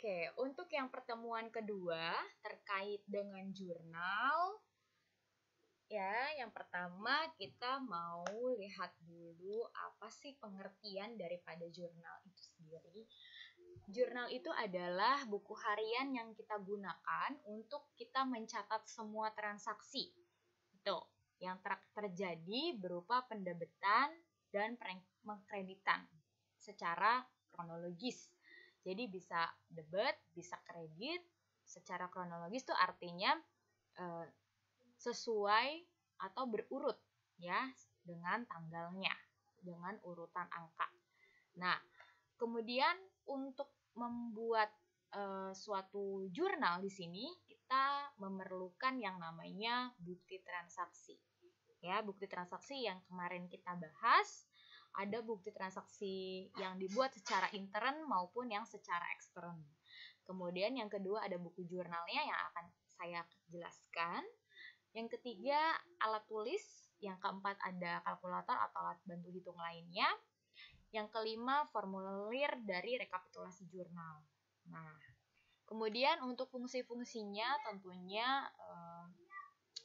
Oke, untuk yang pertemuan kedua terkait dengan jurnal, ya, yang pertama kita mau lihat dulu apa sih pengertian daripada jurnal itu sendiri. Jurnal itu adalah buku harian yang kita gunakan untuk kita mencatat semua transaksi. Itu yang terjadi berupa pendebitan dan pengkreditan secara kronologis. Jadi bisa debit, bisa kredit secara kronologis itu artinya sesuai atau berurut ya dengan tanggalnya, dengan urutan angka. Nah, kemudian untuk membuat suatu jurnal di sini kita memerlukan yang namanya bukti transaksi. Ya, bukti transaksi yang kemarin kita bahas, ada bukti transaksi yang dibuat secara intern maupun yang secara ekstern. Kemudian yang kedua ada buku jurnalnya yang akan saya jelaskan. Yang ketiga alat tulis, yang keempat ada kalkulator atau alat bantu hitung lainnya. Yang kelima formulir dari rekapitulasi jurnal. Nah, kemudian untuk fungsi-fungsinya tentunya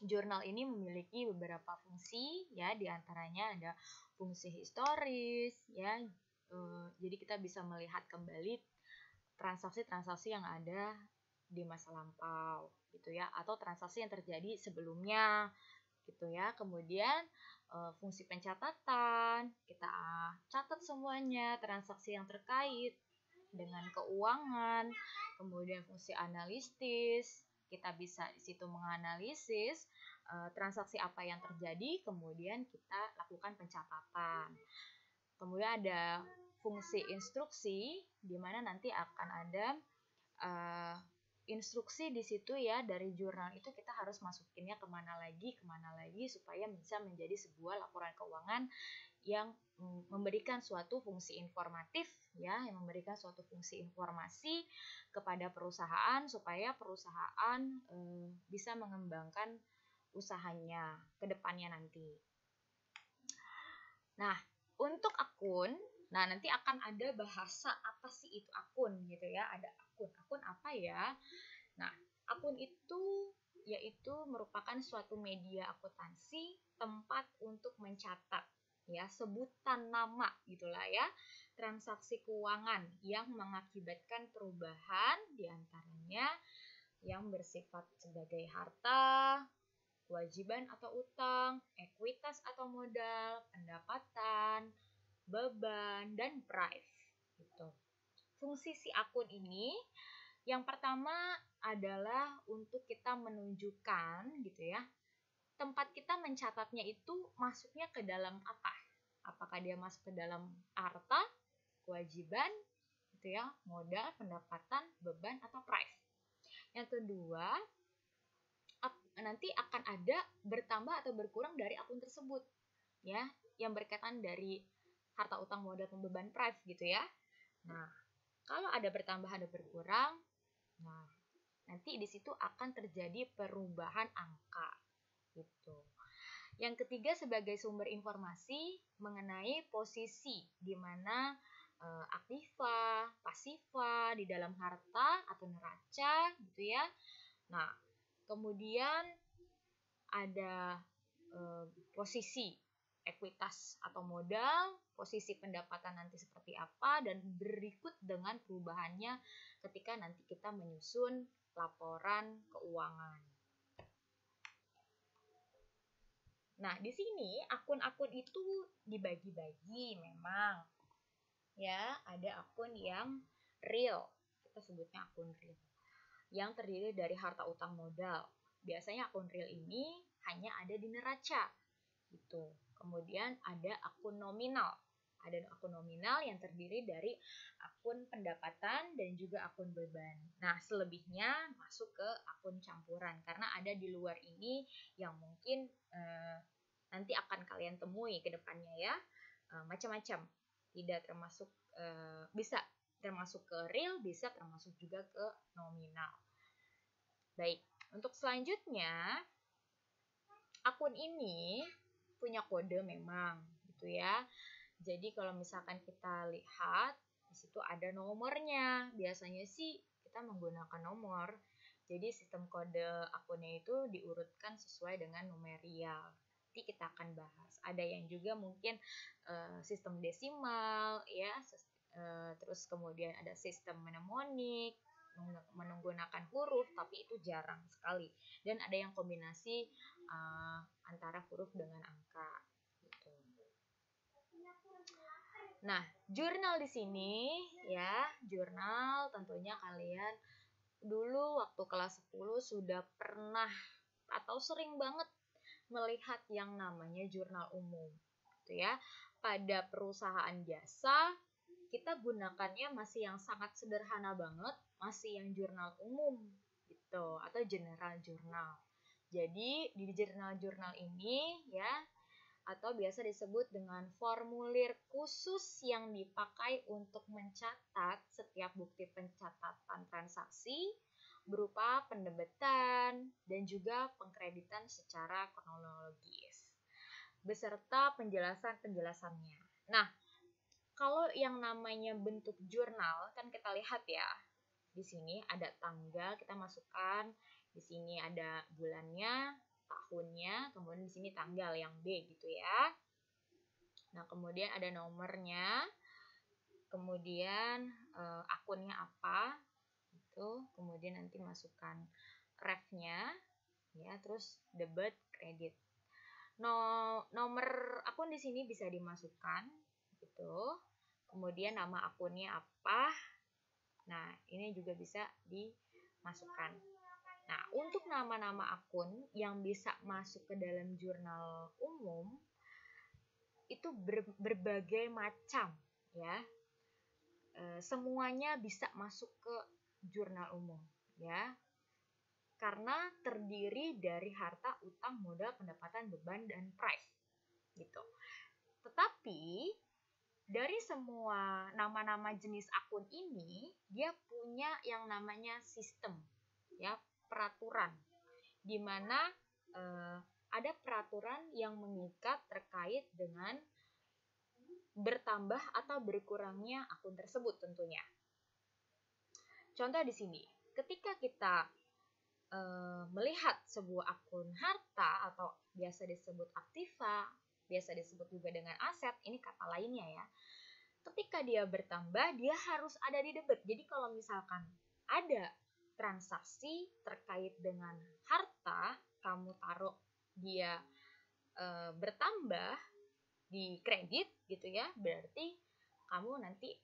jurnal ini memiliki beberapa fungsi ya, diantaranya ada fungsi historis ya, jadi kita bisa melihat kembali transaksi-transaksi yang ada di masa lampau gitu ya, atau transaksi yang terjadi sebelumnya gitu ya. Kemudian fungsi pencatatan, kita catat semuanya transaksi yang terkait dengan keuangan. Kemudian fungsi analitis, kita bisa di situ menganalisis transaksi apa yang terjadi, kemudian kita lakukan pencatatan. Kemudian ada fungsi instruksi, di mana nanti akan ada instruksi di situ ya, dari jurnal itu kita harus masukinnya kemana lagi supaya bisa menjadi sebuah laporan keuangan yang memberikan suatu fungsi informatif ya, yang memberikan suatu fungsi informasi kepada perusahaan supaya perusahaan bisa mengembangkan usahanya ke depannya nanti. Nah, untuk akun, nah nanti akan ada bahasa apa sih itu akun gitu ya. Ada akun. Akun apa ya? Nah, akun itu yaitu merupakan suatu media akuntansi, tempat untuk mencatat ya, sebutan nama gitulah ya, transaksi keuangan yang mengakibatkan perubahan diantaranya yang bersifat sebagai harta, kewajiban atau utang, ekuitas atau modal, pendapatan, beban, dan price gitu. Fungsi si akun ini yang pertama adalah untuk kita menunjukkan gitu ya, tempat kita mencatatnya itu masuknya ke dalam apa? Apakah dia masuk ke dalam harta, kewajiban, gitu ya, modal, pendapatan, beban, atau price. Yang kedua, nanti akan ada bertambah atau berkurang dari akun tersebut, ya, yang berkaitan dari harta, utang, modal, beban, price, gitu ya. Nah, kalau ada bertambah ada berkurang, nah nanti di situ akan terjadi perubahan angka. Gitu. Yang ketiga sebagai sumber informasi mengenai posisi di mana aktiva, pasiva di dalam harta atau neraca gitu ya. Nah, kemudian ada posisi ekuitas atau modal, posisi pendapatan nanti seperti apa, dan berikut dengan perubahannya ketika nanti kita menyusun laporan keuangan. Nah, di sini akun-akun itu dibagi-bagi memang. Ya, ada akun yang real. Kita sebutnya akun real. Yang terdiri dari harta, utang, modal. Biasanya akun real ini hanya ada di neraca. Gitu. Kemudian ada akun nominal. Ada akun nominal yang terdiri dari akun pendapatan dan juga akun beban. Nah, selebihnya masuk ke akun campuran karena ada di luar ini yang mungkin nanti akan kalian temui ke depannya ya. Macam-macam. Tidak termasuk bisa termasuk ke real, bisa termasuk juga ke nominal. Baik, untuk selanjutnya akun ini punya kode memang gitu ya. Jadi kalau misalkan kita lihat di situ ada nomornya. Biasanya sih kita menggunakan nomor. Jadi sistem kode akunnya itu diurutkan sesuai dengan numerial. Nanti kita akan bahas. Ada yang juga mungkin sistem desimal, ya, terus kemudian ada sistem mnemonik, menggunakan huruf, tapi itu jarang sekali. Dan ada yang kombinasi antara huruf dengan angka. Gitu. Nah, jurnal di sini ya, jurnal tentunya kalian dulu waktu kelas 10 sudah pernah atau sering banget melihat yang namanya jurnal umum. Gitu ya. Pada perusahaan jasa, kita gunakannya masih yang sangat sederhana banget, masih yang jurnal umum gitu atau general journal. Jadi di jurnal-jurnal ini ya, atau biasa disebut dengan formulir khusus yang dipakai untuk mencatat setiap bukti pencatatan transaksi berupa pendebetan dan juga pengkreditan secara kronologis beserta penjelasan-penjelasannya. Nah, kalau yang namanya bentuk jurnal kan kita lihat ya. Di sini ada tanggal, kita masukkan. Di sini ada bulannya, tahunnya, kemudian di sini tanggal yang B gitu ya. Nah, kemudian ada nomornya. Kemudian akunnya apa? Gitu. Kemudian nanti masukkan refnya ya, terus debit, kredit. Nomor akun di sini bisa dimasukkan gitu. Kemudian nama akunnya apa? Nah, ini juga bisa dimasukkan. Nah, untuk nama-nama akun yang bisa masuk ke dalam jurnal umum itu berbagai macam ya. Semuanya bisa masuk ke jurnal umum ya. Karena terdiri dari harta, utang, modal, pendapatan, beban, dan price gitu. Tetapi dari semua nama-nama jenis akun ini, dia punya yang namanya sistem, ya, peraturan, di mana ada peraturan yang mengikat terkait dengan bertambah atau berkurangnya akun tersebut tentunya. Contoh di sini, ketika kita melihat sebuah akun harta atau biasa disebut aktiva, biasa disebut juga dengan aset, ini kata lainnya ya. Ketika dia bertambah, dia harus ada di debit. Jadi kalau misalkan ada transaksi terkait dengan harta, kamu taruh dia bertambah di kredit gitu ya, berarti kamu nanti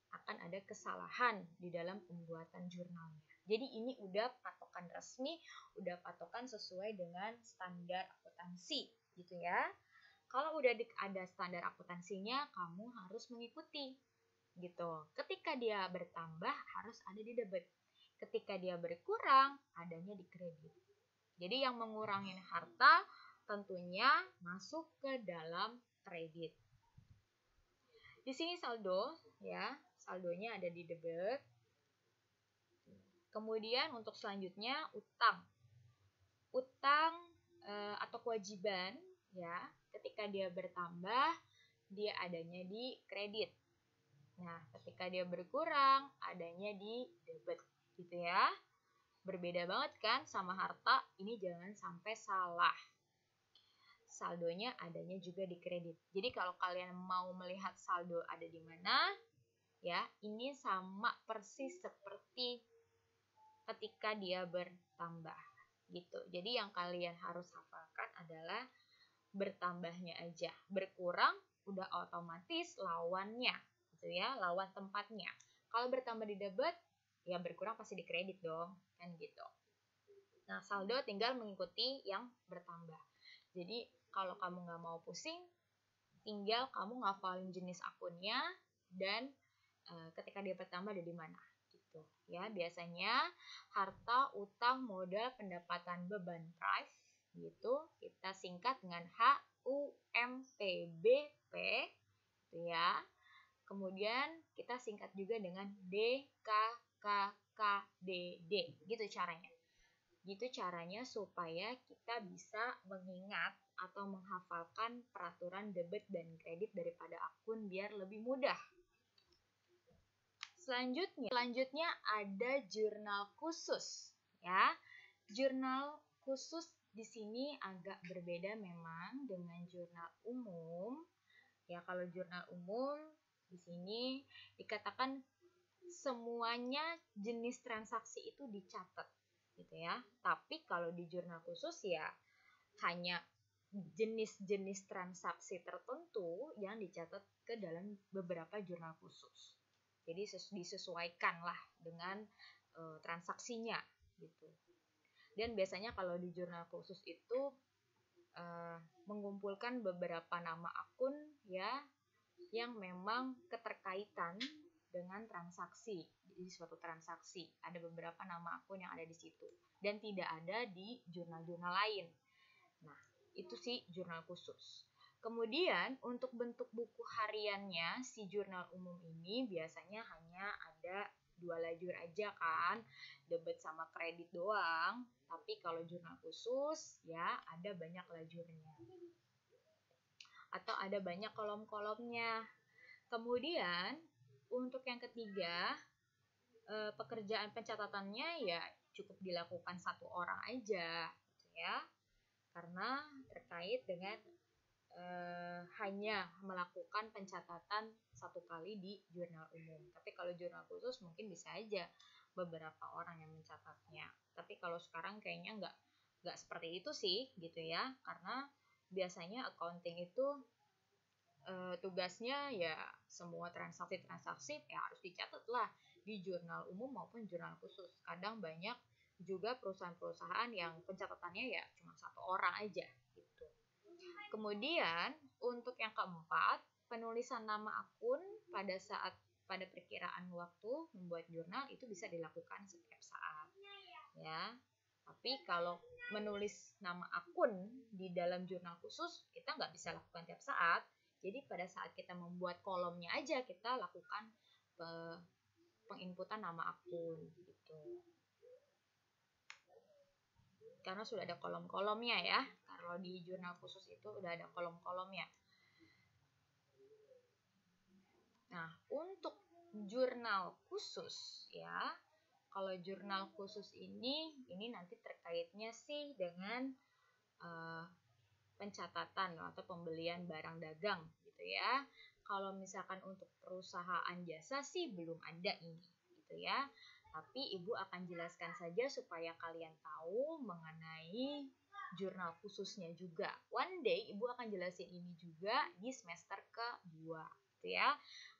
akan ada kesalahan di dalam pembuatan jurnalnya. Jadi ini udah patokan resmi, udah patokan sesuai dengan standar akuntansi gitu ya. Kalau udah ada standar akuntansinya, kamu harus mengikuti gitu. Ketika dia bertambah harus ada di debit. Ketika dia berkurang, adanya di kredit. Jadi yang mengurangi harta tentunya masuk ke dalam kredit. Di sini saldo ya, saldonya ada di debit. Kemudian untuk selanjutnya utang. Utang atau kewajiban ya, ketika dia bertambah dia adanya di kredit. Nah, ketika dia berkurang adanya di debit gitu ya. Berbeda banget kan sama harta, ini jangan sampai salah. Saldonya adanya juga di kredit. Jadi kalau kalian mau melihat saldo ada di mana, ya, ini sama persis seperti ketika dia bertambah gitu. Jadi yang kalian harus hafalkan adalah bertambahnya aja. Berkurang udah otomatis lawannya gitu ya, lawan tempatnya. Kalau bertambah di debit, ya berkurang pasti di kredit dong, kan gitu. Nah, saldo tinggal mengikuti yang bertambah. Jadi kalau kamu nggak mau pusing, tinggal kamu ngafalin jenis akunnya dan ketika dia bertambah ada di mana. Ya, biasanya harta, utang, modal, pendapatan, beban, price gitu kita singkat dengan HUMPBP gitu ya. Kemudian kita singkat juga dengan DKKKDD gitu caranya. Gitu caranya supaya kita bisa mengingat atau menghafalkan peraturan debit dan kredit daripada akun biar lebih mudah. Selanjutnya ada jurnal khusus ya. Jurnal khusus di sini agak berbeda memang dengan jurnal umum. Ya, kalau jurnal umum di sini dikatakan semuanya jenis transaksi itu dicatat gitu ya. Tapi kalau di jurnal khusus ya hanya jenis-jenis transaksi tertentu yang dicatat ke dalam beberapa jurnal khusus. Jadi disesuaikanlah dengan transaksinya gitu. Dan biasanya kalau di jurnal khusus itu mengumpulkan beberapa nama akun ya yang memang keterkaitan dengan transaksi. Jadi suatu transaksi ada beberapa nama akun yang ada di situ dan tidak ada di jurnal-jurnal lain. Nah, itu sih jurnal khusus. Kemudian untuk bentuk buku hariannya si jurnal umum ini biasanya hanya ada 2 lajur aja kan, debit sama kredit doang. Tapi kalau jurnal khusus ya ada banyak lajurnya. Atau ada banyak kolom-kolomnya. Kemudian untuk yang ketiga, pekerjaan pencatatannya ya cukup dilakukan satu orang aja gitu ya. Karena terkait dengan hanya melakukan pencatatan satu kali di jurnal umum. Tapi kalau jurnal khusus mungkin bisa aja beberapa orang yang mencatatnya. Tapi kalau sekarang kayaknya nggak seperti itu sih gitu ya. Karena biasanya accounting itu tugasnya ya semua transaksi-transaksi ya harus dicatat lah di jurnal umum maupun jurnal khusus. Kadang banyak juga perusahaan-perusahaan yang pencatatannya ya cuma satu orang aja gitu. Kemudian untuk yang keempat, penulisan nama akun pada perkiraan waktu membuat jurnal itu bisa dilakukan setiap saat ya. Tapi kalau menulis nama akun di dalam jurnal khusus kita nggak bisa lakukan tiap saat. Jadi pada saat kita membuat kolomnya aja kita lakukan penginputan nama akun gitu. Karena sudah ada kolom-kolomnya ya. Kalau di jurnal khusus itu udah ada kolom-kolomnya. Nah, untuk jurnal khusus ya. Kalau jurnal khusus ini nanti terkaitnya sih dengan pencatatan atau pembelian barang dagang gitu ya. Kalau misalkan untuk perusahaan jasa sih belum ada ini gitu ya. Tapi Ibu akan jelaskan saja supaya kalian tahu mengenai jurnal khususnya juga. One day Ibu akan jelasin ini juga di semester kedua gitu ya.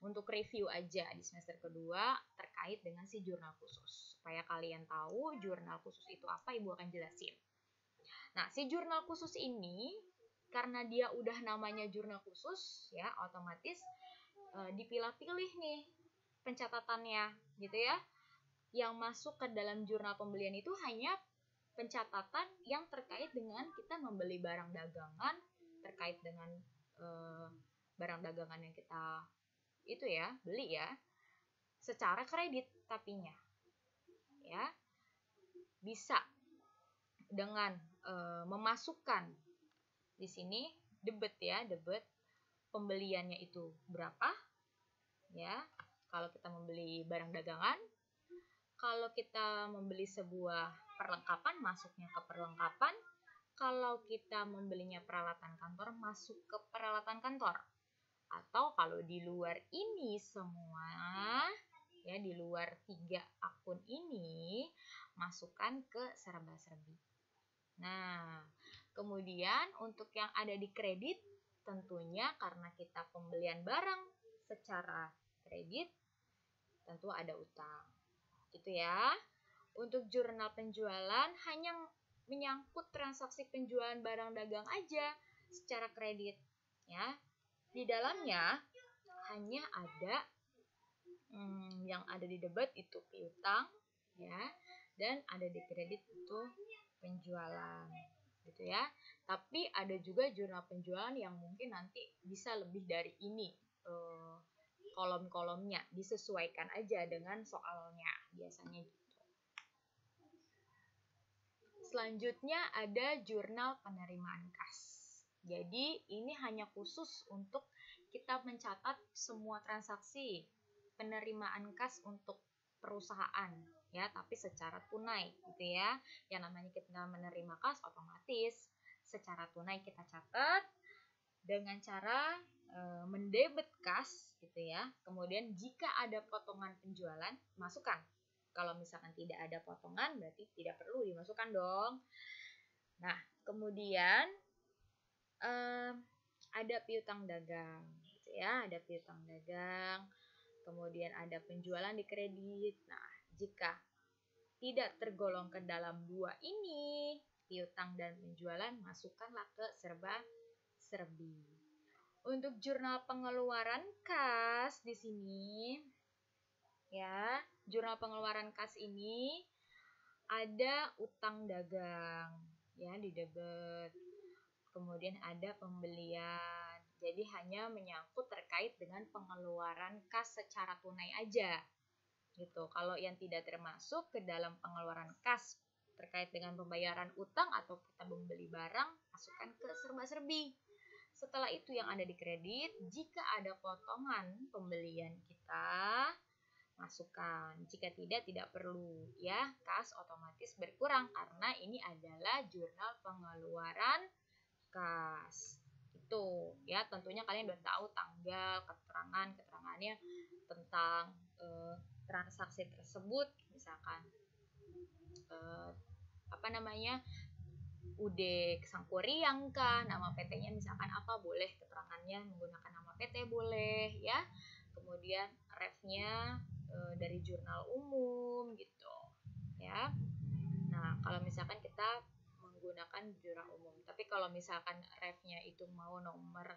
Untuk review aja di semester kedua terkait dengan si jurnal khusus. Supaya kalian tahu jurnal khusus itu apa Ibu akan jelasin. Nah, si jurnal khusus ini karena dia udah namanya jurnal khusus ya, otomatis dipilah-pilih nih pencatatannya gitu ya. Yang masuk ke dalam jurnal pembelian itu hanya pencatatan yang terkait dengan kita membeli barang dagangan, terkait dengan barang dagangan yang kita itu ya, beli ya. Secara kredit tapinya. Ya. Bisa dengan memasukkan di sini debit ya, debit pembeliannya itu berapa ya. Kalau kita membeli barang dagangan, kalau kita membeli sebuah perlengkapan masuknya ke perlengkapan, kalau kita membelinya peralatan kantor masuk ke peralatan kantor. Atau kalau di luar ini semua ya, di luar 3 akun ini masukkan ke serba-serbi. Nah, kemudian untuk yang ada di kredit, tentunya karena kita pembelian barang secara kredit, tentu ada utang. Gitu ya. Untuk jurnal penjualan hanya menyangkut transaksi penjualan barang dagang aja secara kredit. Ya. Di dalamnya hanya ada yang ada di debit itu piutang ya, dan ada di kredit itu penjualan gitu ya. Tapi ada juga jurnal penjualan yang mungkin nanti bisa lebih dari ini kolom-kolomnya, disesuaikan aja dengan soalnya biasanya gitu. Selanjutnya ada jurnal penerimaan kas. Jadi ini hanya khusus untuk kita mencatat semua transaksi penerimaan kas untuk perusahaan ya, tapi secara tunai gitu ya. Yang namanya kita menerima kas otomatis secara tunai kita catat dengan cara mendebet kas gitu ya. Kemudian jika ada potongan penjualan, masukkan. Kalau misalkan tidak ada potongan, berarti tidak perlu dimasukkan dong. Nah, kemudian ada piutang dagang gitu ya, ada piutang dagang. Kemudian ada penjualan di kredit. Nah, jika tidak tergolong ke dalam dua ini, piutang dan penjualan, masukkanlah ke serba-serbi. Untuk jurnal pengeluaran kas di sini, ya, jurnal pengeluaran kas ini ada utang dagang, ya, di debit. Kemudian ada pembelian. Jadi hanya menyangkut terkait dengan pengeluaran kas secara tunai aja. Gitu. Kalau yang tidak termasuk ke dalam pengeluaran kas terkait dengan pembayaran utang atau kita membeli barang, masukkan ke serba-serbi. Setelah itu yang ada di kredit, jika ada potongan pembelian kita, masukkan. Jika tidak perlu ya, kas otomatis berkurang karena ini adalah jurnal pengeluaran kas. Itu ya, tentunya kalian udah tahu tanggal, keterangannya tentang transaksi tersebut, misalkan UD Sangkuriang kah, nama PT-nya misalkan apa, boleh keterangannya menggunakan nama PT boleh ya. Kemudian ref-nya dari jurnal umum gitu ya. Nah, kalau misalkan kita menggunakan jurnal umum, tapi kalau misalkan ref-nya itu mau nomor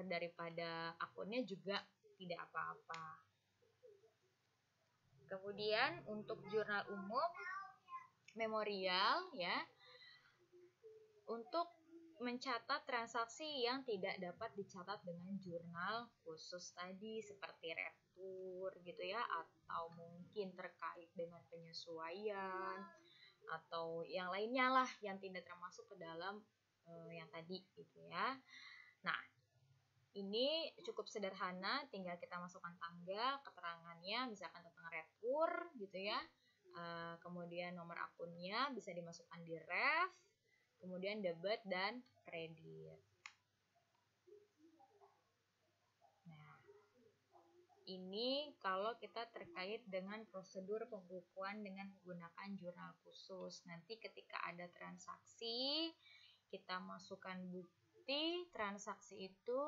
daripada akunnya juga tidak apa-apa. Kemudian untuk jurnal umum memorial ya, untuk mencatat transaksi yang tidak dapat dicatat dengan jurnal khusus tadi seperti retur gitu ya, atau mungkin terkait dengan penyesuaian atau yang lainnya lah yang tidak termasuk ke dalam yang tadi gitu ya. Nah, ini cukup sederhana, tinggal kita masukkan tanggal, keterangannya misalkan tentang retur gitu ya. Kemudian nomor akunnya bisa dimasukkan di ref, kemudian debit dan kredit. Nah, ini kalau kita terkait dengan prosedur pembukuan dengan menggunakan jurnal khusus. Nanti ketika ada transaksi, kita masukkan bukti transaksi itu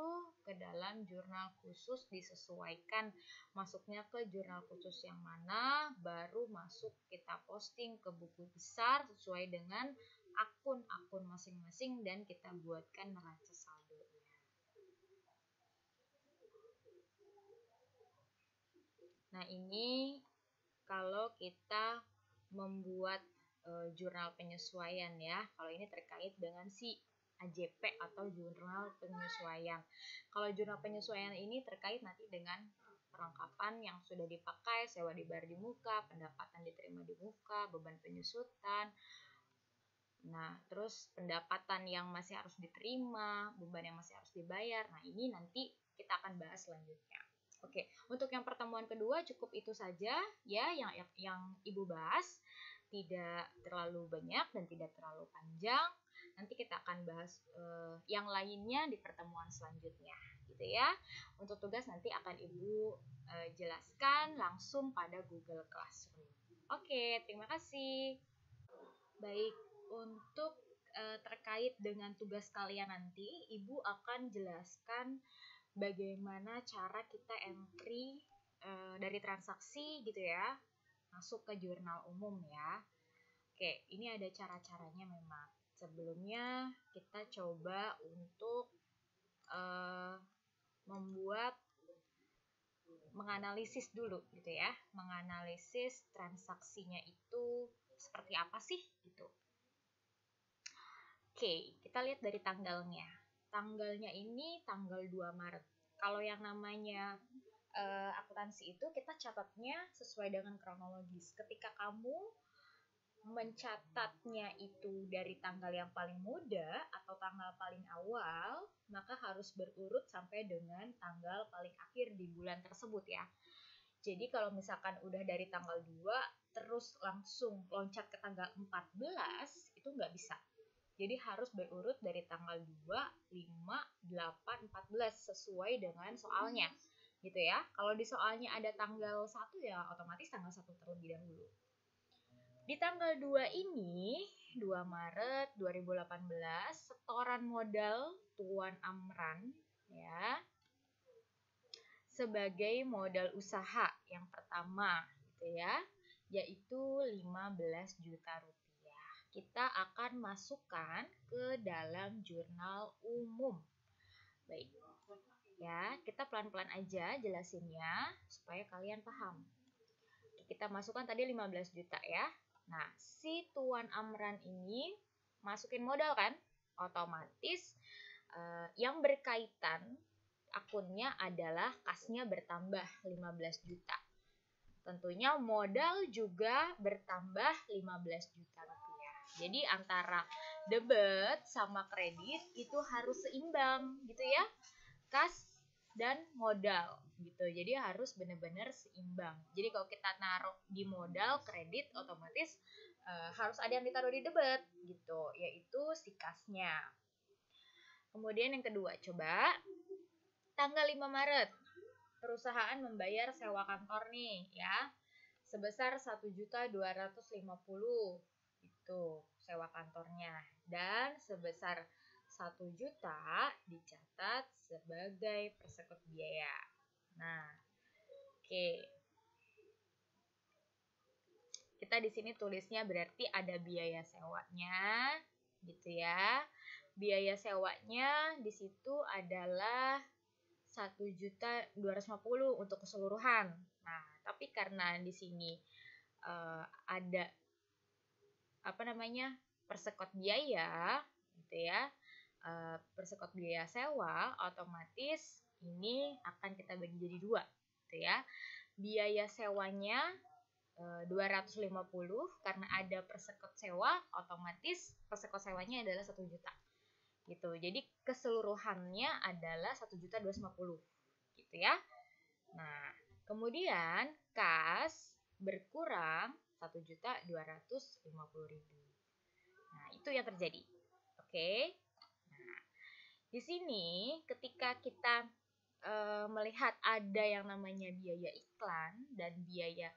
ke dalam jurnal khusus, disesuaikan masuknya ke jurnal khusus yang mana, baru masuk kita posting ke buku besar sesuai dengan akun-akun masing-masing dan kita buatkan neraca saldonya. Nah, ini kalau kita membuat jurnal penyesuaian ya. Kalau ini terkait dengan si AJP atau jurnal penyesuaian. Kalau jurnal penyesuaian ini terkait nanti dengan perlengkapan yang sudah dipakai, sewa dibayar di muka, pendapatan diterima di muka, beban penyusutan. Nah, terus pendapatan yang masih harus diterima, beban yang masih harus dibayar. Nah, ini nanti kita akan bahas selanjutnya. Oke, untuk yang pertemuan kedua cukup itu saja ya yang Ibu bahas. Tidak terlalu banyak dan tidak terlalu panjang. Nanti kita akan bahas yang lainnya di pertemuan selanjutnya, gitu ya. Untuk tugas nanti akan Ibu jelaskan langsung pada Google Classroom. Oke, terima kasih. Baik, untuk terkait dengan tugas kalian nanti, Ibu akan jelaskan bagaimana cara kita entry dari transaksi gitu ya, masuk ke jurnal umum ya. Oke, ini ada cara-caranya memang. Sebelumnya kita coba untuk menganalisis dulu gitu ya. Menganalisis transaksinya itu seperti apa sih gitu. Oke, kita lihat dari tanggalnya. Tanggalnya ini tanggal 2 Maret. Kalau yang namanya akuntansi itu kita catatnya sesuai dengan kronologis. Ketika kamu mencatatnya itu dari tanggal yang paling muda atau tanggal paling awal, maka harus berurut sampai dengan tanggal paling akhir di bulan tersebut ya. Jadi kalau misalkan udah dari tanggal 2 terus langsung loncat ke tanggal 14 itu nggak bisa. Jadi harus berurut dari tanggal 2, 5, 8, 14 sesuai dengan soalnya. Gitu ya. Kalau di soalnya ada tanggal 1 ya otomatis tanggal 1 terlebih dahulu. Di tanggal 2 ini, 2 Maret 2018, setoran modal Tuan Amran ya sebagai modal usaha yang pertama gitu ya, yaitu 15 juta rupiah. Kita akan masukkan ke dalam jurnal umum. Baik. Ya, kita pelan-pelan aja jelasinnya supaya kalian paham. Kita masukkan tadi 15 juta ya. Nah, si Tuan Amran ini masukin modal kan? Otomatis yang berkaitan akunnya adalah kasnya bertambah 15 juta. Tentunya modal juga bertambah 15 juta rupiah. Jadi antara debit sama kredit itu harus seimbang gitu ya. Kas dan modal gitu. Jadi harus benar-benar seimbang. Jadi kalau kita naruh di modal kredit otomatis harus ada yang ditaruh di debit gitu, yaitu si kasnya. Kemudian yang kedua, coba tanggal 5 Maret perusahaan membayar sewa kantor nih ya. Sebesar 1.250.000 itu sewa kantornya dan sebesar 1 juta dicatat sebagai persekut biaya. Nah, oke. Kita di sini tulisnya berarti ada biaya sewanya, gitu ya. Biaya sewanya di situ adalah 1.250.000 untuk keseluruhan. Nah, tapi karena di sini ada persekot biaya, gitu ya. Persekot biaya sewa otomatis ini akan kita bagi jadi 2 gitu ya. Biaya sewanya 250 karena ada persekot sewa otomatis persekot sewanya adalah 1 juta gitu. Jadi keseluruhannya adalah 1.250.000 gitu ya. Nah, kemudian kas berkurang 1.250.000. Nah, itu yang terjadi. Oke. Di sini ketika kita melihat ada yang namanya biaya iklan dan biaya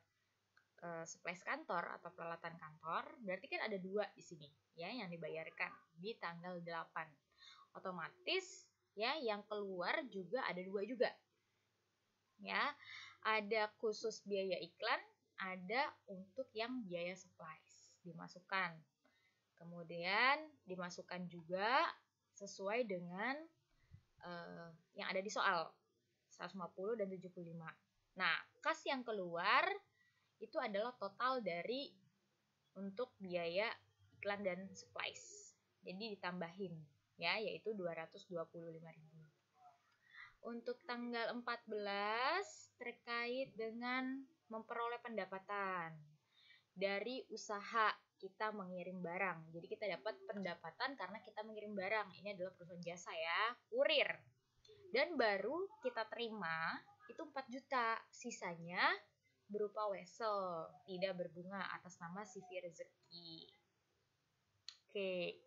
supplies kantor atau peralatan kantor, berarti kan ada 2 di sini ya yang dibayarkan di tanggal 8. Otomatis ya yang keluar juga ada 2 juga. Ya, ada khusus biaya iklan, ada untuk yang biaya supplies dimasukkan. Kemudian dimasukkan juga sesuai dengan yang ada di soal 150 dan 75. Nah, kas yang keluar itu adalah total dari untuk biaya iklan dan supplies. Jadi ditambahin ya, yaitu 225.000. Untuk tanggal 14 terkait dengan memperoleh pendapatan dari usaha kita mengirim barang. Jadi kita dapat pendapatan karena kita mengirim barang. Ini adalah perusahaan jasa ya, kurir. Dan baru kita terima itu 4 juta. Sisanya berupa wesel, tidak berbunga atas nama CV Rezeki. Oke.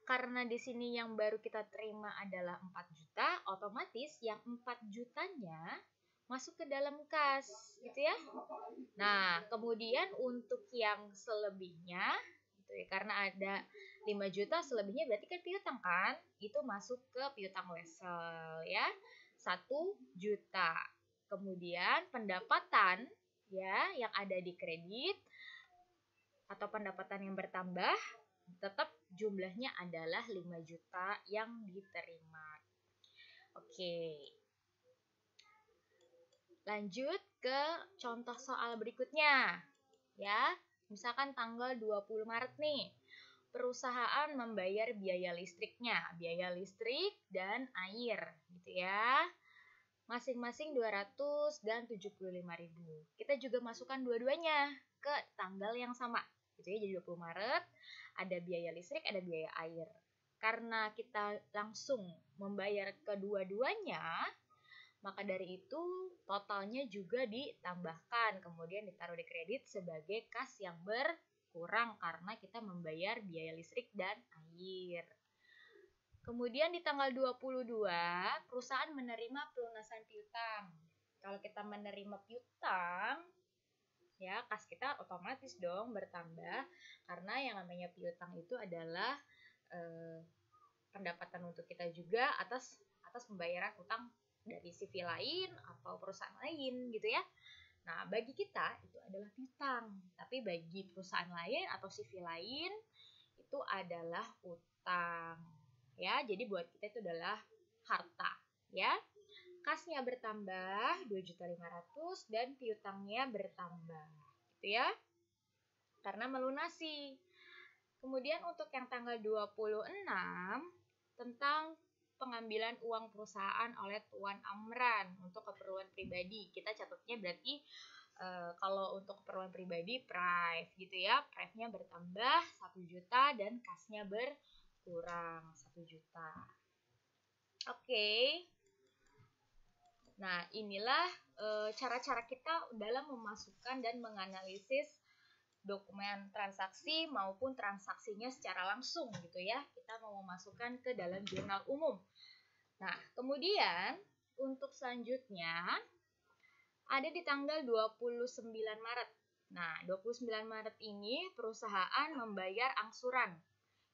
Karena di sini yang baru kita terima adalah 4 juta, otomatis yang 4 jutanya masuk ke dalam kas, gitu ya. Nah, kemudian untuk yang selebihnya, gitu ya, karena ada 5 juta selebihnya berarti kan piutang kan? Itu masuk ke piutang wesel ya, 1 juta. Kemudian pendapatan ya yang ada di kredit atau pendapatan yang bertambah tetap jumlahnya adalah 5 juta yang diterima. Oke. Lanjut ke contoh soal berikutnya. Ya, misalkan tanggal 20 Maret nih. Perusahaan membayar biaya listriknya, biaya listrik dan air gitu ya. Masing-masing 200 dan 75.000. Kita juga masukkan dua-duanya ke tanggal yang sama. gitu ya. Jadi 20 Maret ada biaya listrik, ada biaya air. Karena kita langsung membayar kedua-duanya, maka dari itu totalnya juga ditambahkan, kemudian ditaruh di kredit sebagai kas yang berkurang karena kita membayar biaya listrik dan air. Kemudian di tanggal 22, perusahaan menerima pelunasan piutang. Kalau kita menerima piutang, ya kas kita otomatis dong bertambah karena yang namanya piutang itu adalah pendapatan untuk kita juga atas pembayaran utang dari CV lain atau perusahaan lain gitu ya. Nah, bagi kita itu adalah piutang, tapi bagi perusahaan lain atau CV lain itu adalah utang. Ya, jadi buat kita itu adalah harta, ya. Kasnya bertambah 2.500.000 dan piutangnya bertambah, gitu ya. Karena melunasi. Kemudian untuk yang tanggal 26 tentang pengambilan uang perusahaan oleh Tuan Amran untuk keperluan pribadi. Kita catatnya berarti kalau untuk keperluan pribadi prive gitu ya. Prive-nya bertambah 1 juta dan kasnya berkurang 1 juta. Oke. Nah, inilah cara-cara kita dalam memasukkan dan menganalisis dokumen transaksi maupun transaksinya secara langsung gitu ya. Kita mau memasukkan ke dalam jurnal umum. Nah, kemudian untuk selanjutnya ada di tanggal 29 Maret. Nah, 29 Maret ini perusahaan membayar angsuran.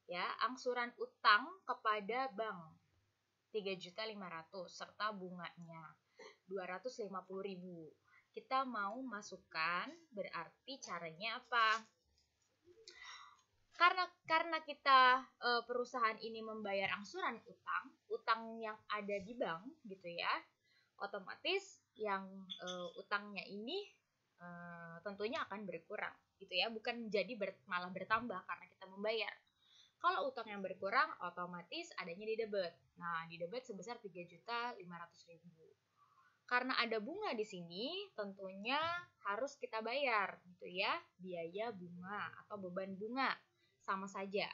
Ya, angsuran utang kepada bank 3.500.000 serta bunganya 250.000. Kita mau masukkan, berarti caranya apa? Karena kita perusahaan ini membayar angsuran utang yang ada di bank gitu ya, otomatis yang utangnya ini tentunya akan berkurang gitu ya, bukan jadi malah bertambah karena kita membayar. Kalau utang yang berkurang otomatis adanya di debit. Nah, di debit sebesar 3.500.000. Karena ada bunga di sini, tentunya harus kita bayar gitu ya, biaya bunga atau beban bunga sama saja,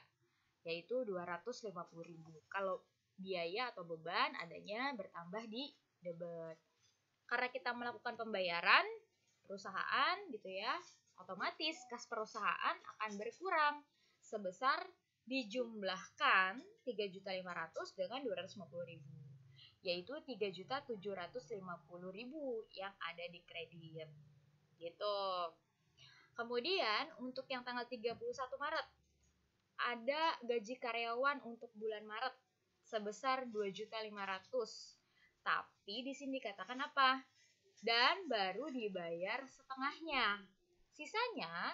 yaitu 250.000. Kalau biaya atau beban adanya bertambah di debit. Karena kita melakukan pembayaran perusahaan gitu ya, otomatis kas perusahaan akan berkurang sebesar dijumlahkan 3.500.000 dengan 250.000. Yaitu 3.750.000 yang ada di kredit. Gitu. Kemudian untuk yang tanggal 31 Maret ada gaji karyawan untuk bulan Maret sebesar 2.500.000. Tapi di sini dikatakan apa? Dan baru dibayar setengahnya. Sisanya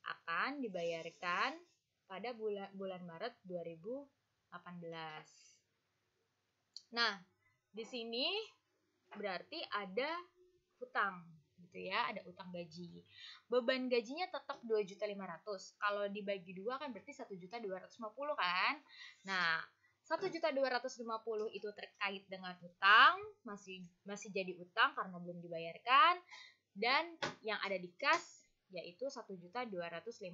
akan dibayarkan pada bulan Maret 2018. Nah, di sini berarti ada hutang gitu ya, ada utang gaji. Beban gajinya tetap 2.500.000. Kalau dibagi 2 kan berarti 1.250.000 kan. Nah, 1.250.000 itu terkait dengan utang, masih jadi utang karena belum dibayarkan, dan yang ada di kas yaitu 1.250.000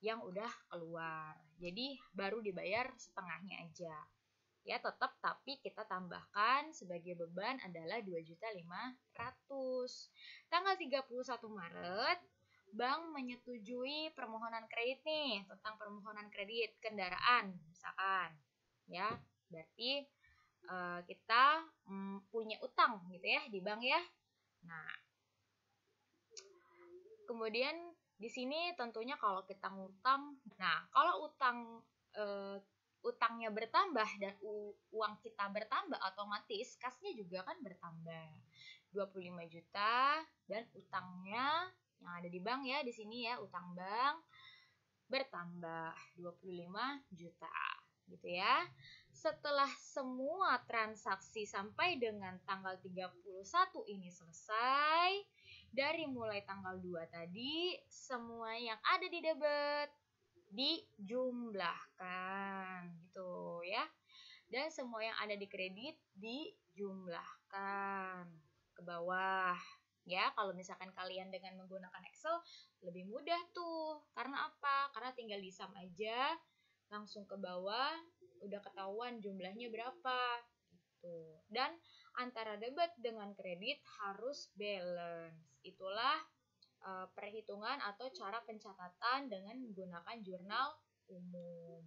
yang udah keluar. Jadi baru dibayar setengahnya aja. Ya tetap, tapi kita tambahkan sebagai beban adalah 2.500.000. Tanggal 31 Maret, bank menyetujui permohonan kredit nih, tentang permohonan kredit kendaraan misalkan. Ya, berarti kita punya utang gitu ya di bank ya. Nah, kemudian di sini tentunya kalau kita ngutang, nah kalau utangnya bertambah dan uang kita bertambah, otomatis kasnya juga kan bertambah 25 juta dan utangnya yang ada di bank ya, di sini ya utang bank bertambah 25 juta gitu ya. Setelah semua transaksi sampai dengan tanggal 31 ini selesai, dari mulai tanggal 2 tadi semua yang ada di debit dijumlahkan gitu ya, dan semua yang ada di kredit dijumlahkan ke bawah Ya, kalau misalkan kalian dengan menggunakan Excel lebih mudah tuh. Karena apa? Karena tinggal di-sum aja, langsung ke bawah, udah ketahuan jumlahnya berapa. Gitu. Dan antara debit dengan kredit harus balance. Itulah perhitungan atau cara pencatatan dengan menggunakan jurnal umum.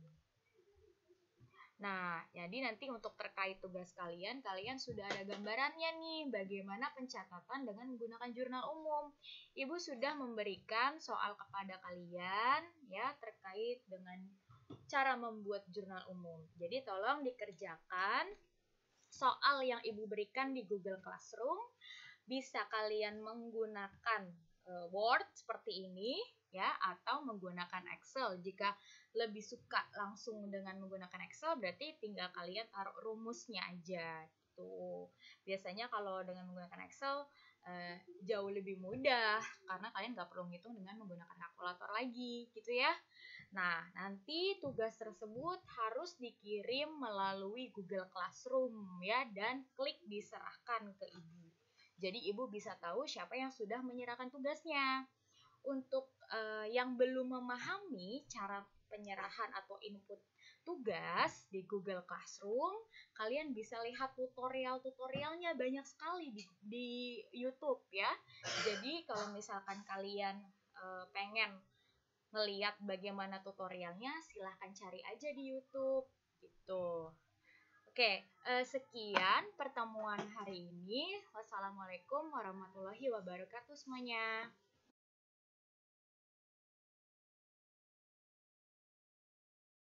Nah, jadi nanti untuk terkait tugas kalian, kalian sudah ada gambarannya nih bagaimana pencatatan dengan menggunakan jurnal umum. Ibu sudah memberikan soal kepada kalian ya terkait dengan cara membuat jurnal umum. Jadi tolong dikerjakan soal yang Ibu berikan di Google Classroom. Bisa kalian menggunakan Word seperti ini ya atau menggunakan Excel. Jika lebih suka langsung dengan menggunakan Excel berarti tinggal kalian taruh rumusnya aja gitu. Biasanya kalau dengan menggunakan Excel jauh lebih mudah karena kalian nggak perlu ngitung dengan menggunakan kalkulator lagi gitu ya. Nah, nanti tugas tersebut harus dikirim melalui Google Classroom ya dan klik diserahkan ke Ibu. Jadi Ibu bisa tahu siapa yang sudah menyerahkan tugasnya. Untuk yang belum memahami cara penyerahan atau input tugas di Google Classroom, kalian bisa lihat tutorialnya banyak sekali di YouTube ya. Jadi kalau misalkan kalian pengen ngeliat bagaimana tutorialnya, silahkan cari aja di YouTube gitu. Oke, sekian pertemuan hari ini. Wassalamualaikum warahmatullahi wabarakatuh semuanya.